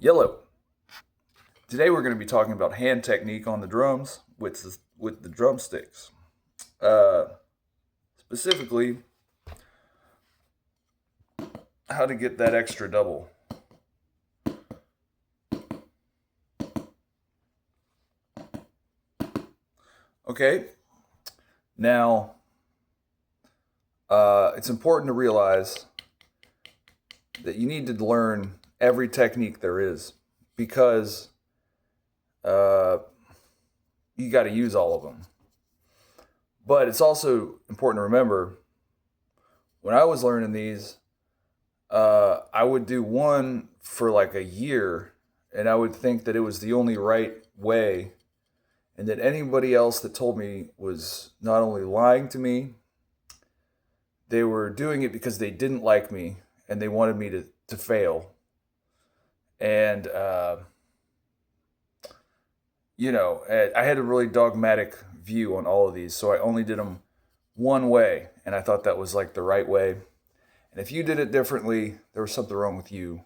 Yellow. Today we're going to be talking about hand technique on the drums with the drumsticks. Uh, Specifically, how to get that extra double. Okay, now it's important to realize that you need to learn every technique there is because you got to use all of them. But it's also important to remember when I was learning these, I would do one for like a year and I would think that it was the only right way, and that anybody else that told me was not only lying to me, they were doing it because they didn't like me and they wanted me to fail. And, I had a really dogmatic view on all of these, so I only did them one way, and I thought that was like the right way. And if you did it differently, there was something wrong with you.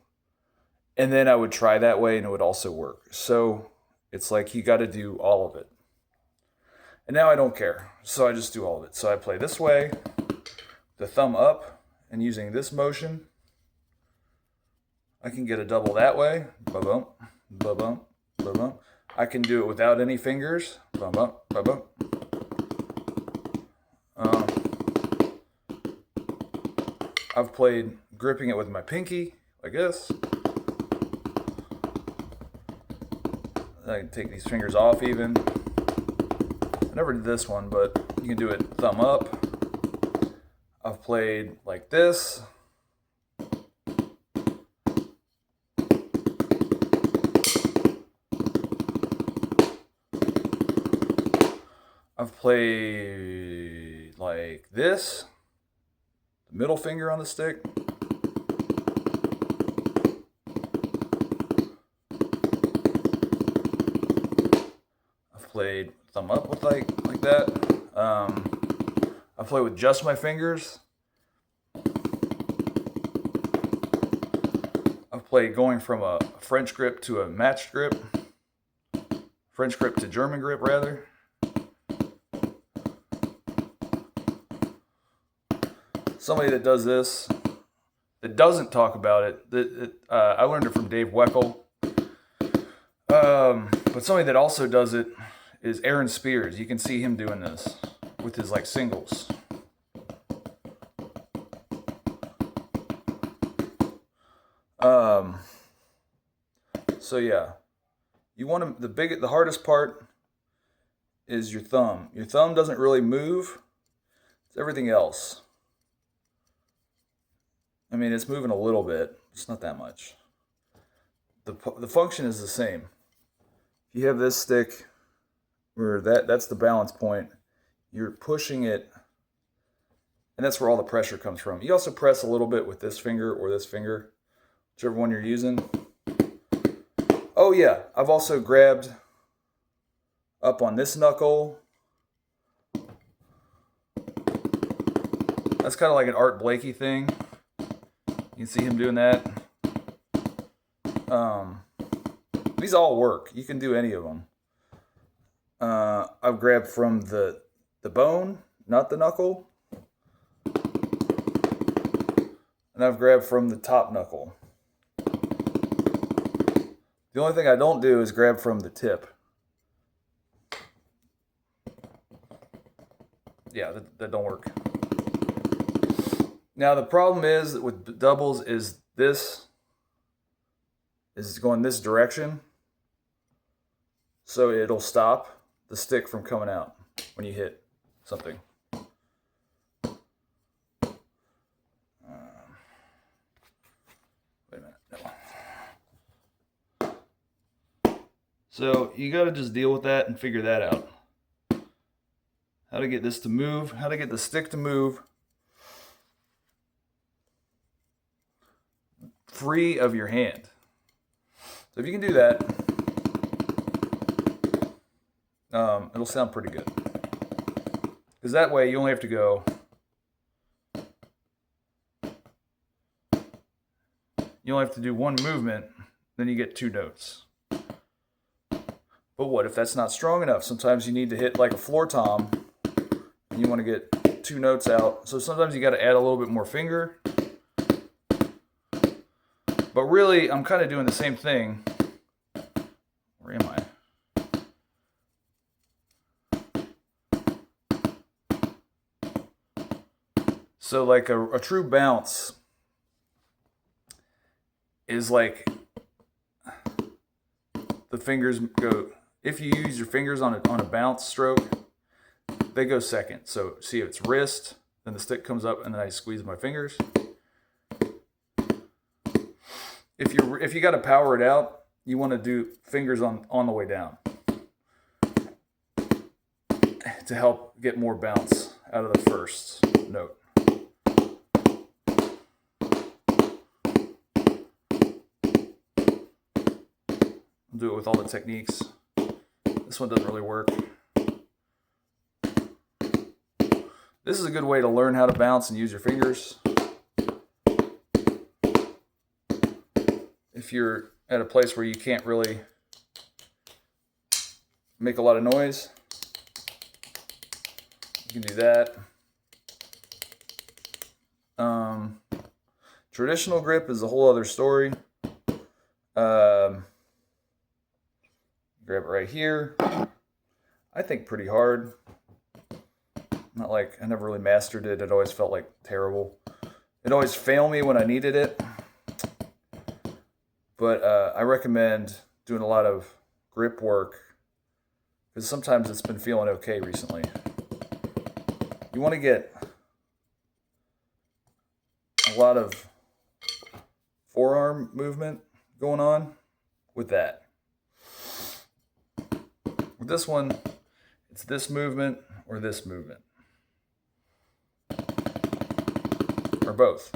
And then I would try that way, and it would also work. So it's like you got to do all of it. And now I don't care, so I just do all of it. So I play this way, the thumb up, and using this motion, I can get a double that way. Ba-bump, ba-bump, ba-bump. I can do it without any fingers. Ba-bump, ba-bump. I've played gripping it with my pinky, like this. I can take these fingers off even. I never did this one, but you can do it thumb up. I've played like this. I've played like this. The middle finger on the stick. I've played thumb up with like that. I play with just my fingers. I've played going from a French grip to a matched grip. French grip to German grip, rather. Somebody that does this, that doesn't talk about it, I learned it from Dave Weckl. But somebody that also does it is Aaron Spears. You can see him doing this with his like singles. So yeah, you want to the hardest part is your thumb. Your thumb doesn't really move. It's everything else. I mean, it's moving a little bit. It's not that much. The function is the same. If you have this stick, where that's the balance point, you're pushing it, and that's where all the pressure comes from. You also press a little bit with this finger or this finger, whichever one you're using. Oh yeah, I've also grabbed up on this knuckle. That's kind of like an Art Blakey thing. You can see him doing that. These all work. You can do any of them. I've grabbed from the bone, not the knuckle. And I've grabbed from the top knuckle. The only thing I don't do is grab from the tip. Yeah, that don't work. Now the problem is with doubles is this is going this direction, so it'll stop the stick from coming out when you hit something. Wait a minute. No. So you got to just deal with that and figure that out. How to get this to move, how to get the stick to move free of your hand. So if you can do that, it'll sound pretty good. Because that way you only have to go you only have to do one movement then you get 2 notes. But what if that's not strong enough? Sometimes you need to hit like a floor tom and you want to get 2 notes out. So sometimes you got to add a little bit more finger. But really, I'm kind of doing the same thing. Where am I? So like a true bounce is like the fingers go, if you use your fingers on a bounce stroke, they go second. So see if it's wrist, then the stick comes up and then I squeeze my fingers. If you got to power it out, you want to do fingers on the way down to help get more bounce out of the first note. I'll do it with all the techniques. This one doesn't really work. This is a good way to learn how to bounce and use your fingers. If you're at a place where you can't really make a lot of noise, you can do that. Traditional grip is a whole other story. Grab it right here. I think pretty hard. Not like, I never really mastered it. It always felt like terrible. It always failed me when I needed it. But I recommend doing a lot of grip work because sometimes it's been feeling okay recently. You want to get a lot of forearm movement going on with that. With this one, it's this movement or this movement. Or both.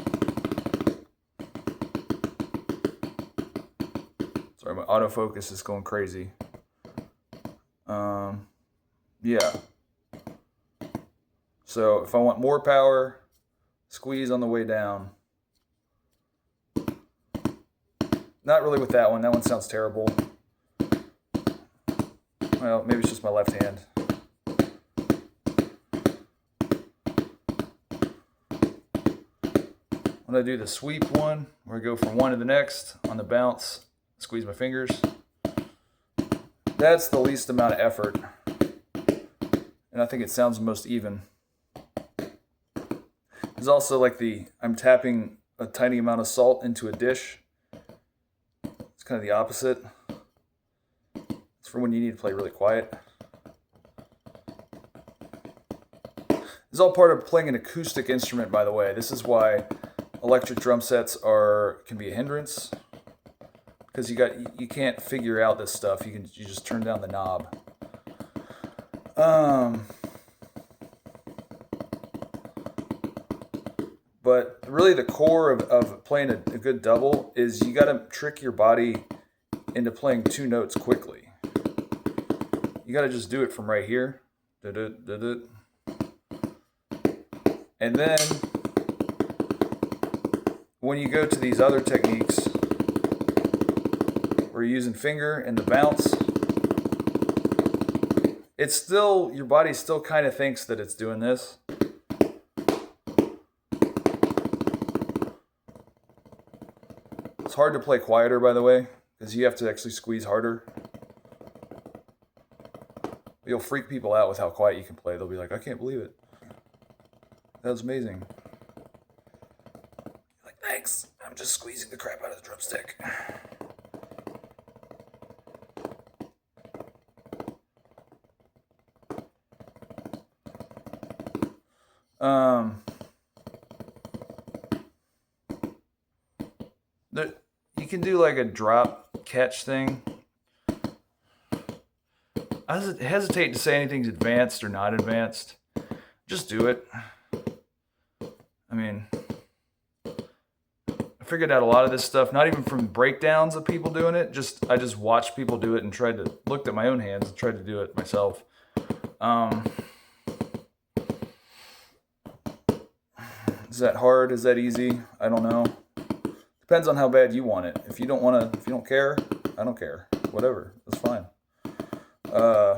Sorry, my autofocus is going crazy. Yeah. So if I want more power, squeeze on the way down. Not really with that one. That one sounds terrible. Well, maybe it's just my left hand. When I do the sweep one, where I go from one to the next on the bounce, squeeze my fingers. That's the least amount of effort. And I think it sounds the most even. There's also like I'm tapping a tiny amount of salt into a dish. It's kind of the opposite. It's for when you need to play really quiet. This is all part of playing an acoustic instrument, by the way. This is why electric drum sets can be a hindrance. Because you can't figure out this stuff. You just turn down the knob. But really the core of playing a good double is you got to trick your body into playing 2 notes quickly. You got to just do it from right here. And then when you go to these other techniques where you're using finger and the bounce, it's still, your body still kind of thinks that it's doing this. It's hard to play quieter, by the way, because you have to actually squeeze harder. You'll freak people out with how quiet you can play. They'll be like, I can't believe it. That was amazing. Like, thanks. I'm just squeezing the crap out of the drumstick. You can do like a drop catch thing. I hesitate to say anything's advanced or not advanced. Just do it. I mean, I figured out a lot of this stuff, not even from breakdowns of people doing it. I just watched people do it and looked at my own hands and tried to do it myself. Is that hard? Is that easy? I don't know. Depends on how bad you want it. If you don't want to, if you don't care, I don't care. Whatever, that's fine. I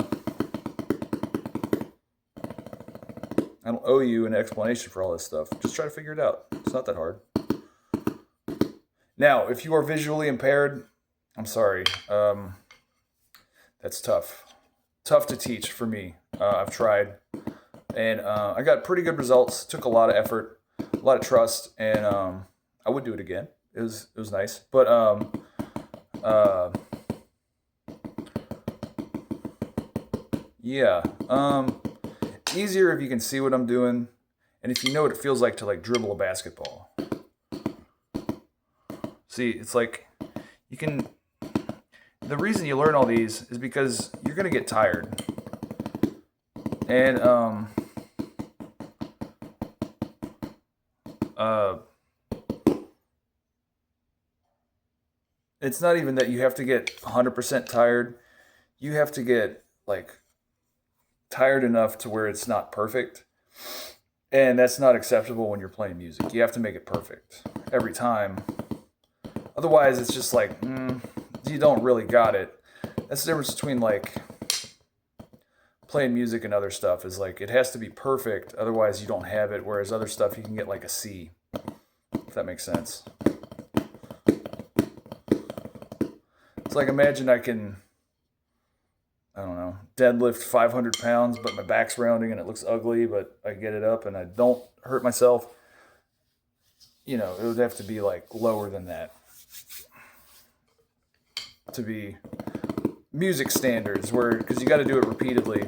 don't owe you an explanation for all this stuff. Just try to figure it out. It's not that hard. Now, if you are visually impaired, I'm sorry. That's tough. Tough to teach for me. I've tried. And I got pretty good results. Took a lot of effort, a lot of trust, and I would do it again. It was nice. But yeah. Easier if you can see what I'm doing, and if you know what it feels like to like dribble a basketball. See, it's like you can. The reason you learn all these is because you're gonna get tired, and it's not even that you have to get 100% tired. You have to get like tired enough to where it's not perfect. And that's not acceptable when you're playing music. You have to make it perfect every time. Otherwise, it's just like, you don't really got it. That's the difference between like playing music and other stuff is like, it has to be perfect. Otherwise, you don't have it. Whereas other stuff, you can get like a C, if that makes sense. It's like, imagine I can, I don't know, deadlift 500 pounds, but my back's rounding and it looks ugly, but I get it up and I don't hurt myself. You know, it would have to be like lower than that to be music standards, where, because you got to do it repeatedly.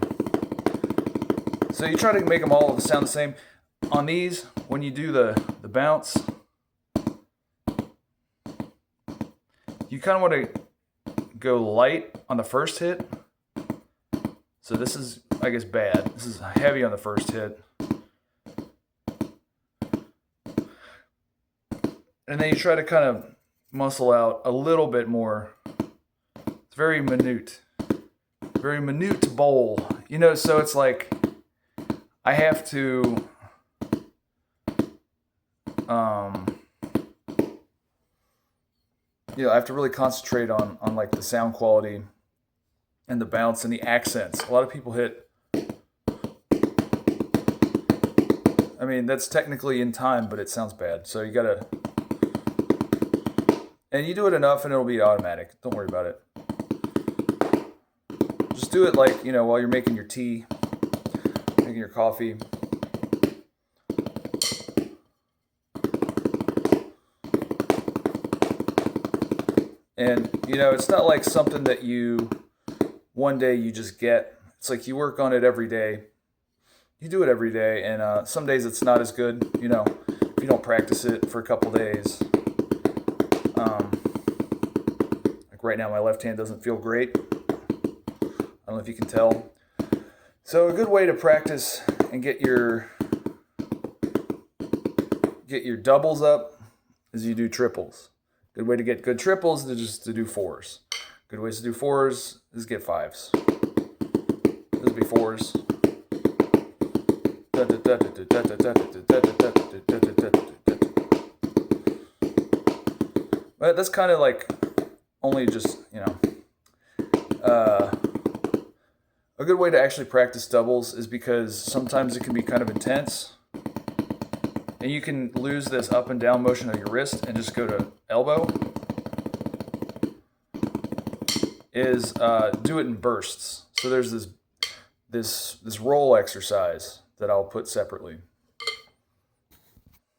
So you try to make them all sound the same. On these, when you do the bounce, you kind of want to go light on the first hit. So this is, I guess, bad. This is heavy on the first hit. And then you try to kind of muscle out a little bit more. It's very minute bowl. You know, so it's like I have to I have to really concentrate on like the sound quality and the bounce and the accents. A lot of people hit, I mean, that's technically in time, but it sounds bad. So you gotta, and you do it enough and it'll be automatic. Don't worry about it. Just do it like, while you're making your tea, making your coffee. And, it's not like something that one day you just get. It's like you work on it every day. You do it every day, and some days it's not as good, if you don't practice it for a couple days. Like right now, my left hand doesn't feel great. I don't know if you can tell. So a good way to practice and get your doubles up is you do triples. Good way to get good triples is just to do fours. Good ways to do fours is get fives. This would be fours. But that's kind of like only just, a good way to actually practice doubles is because sometimes it can be kind of intense. And you can lose this up and down motion of your wrist and just go to elbow. Is do it in bursts. So there's this roll exercise that I'll put separately.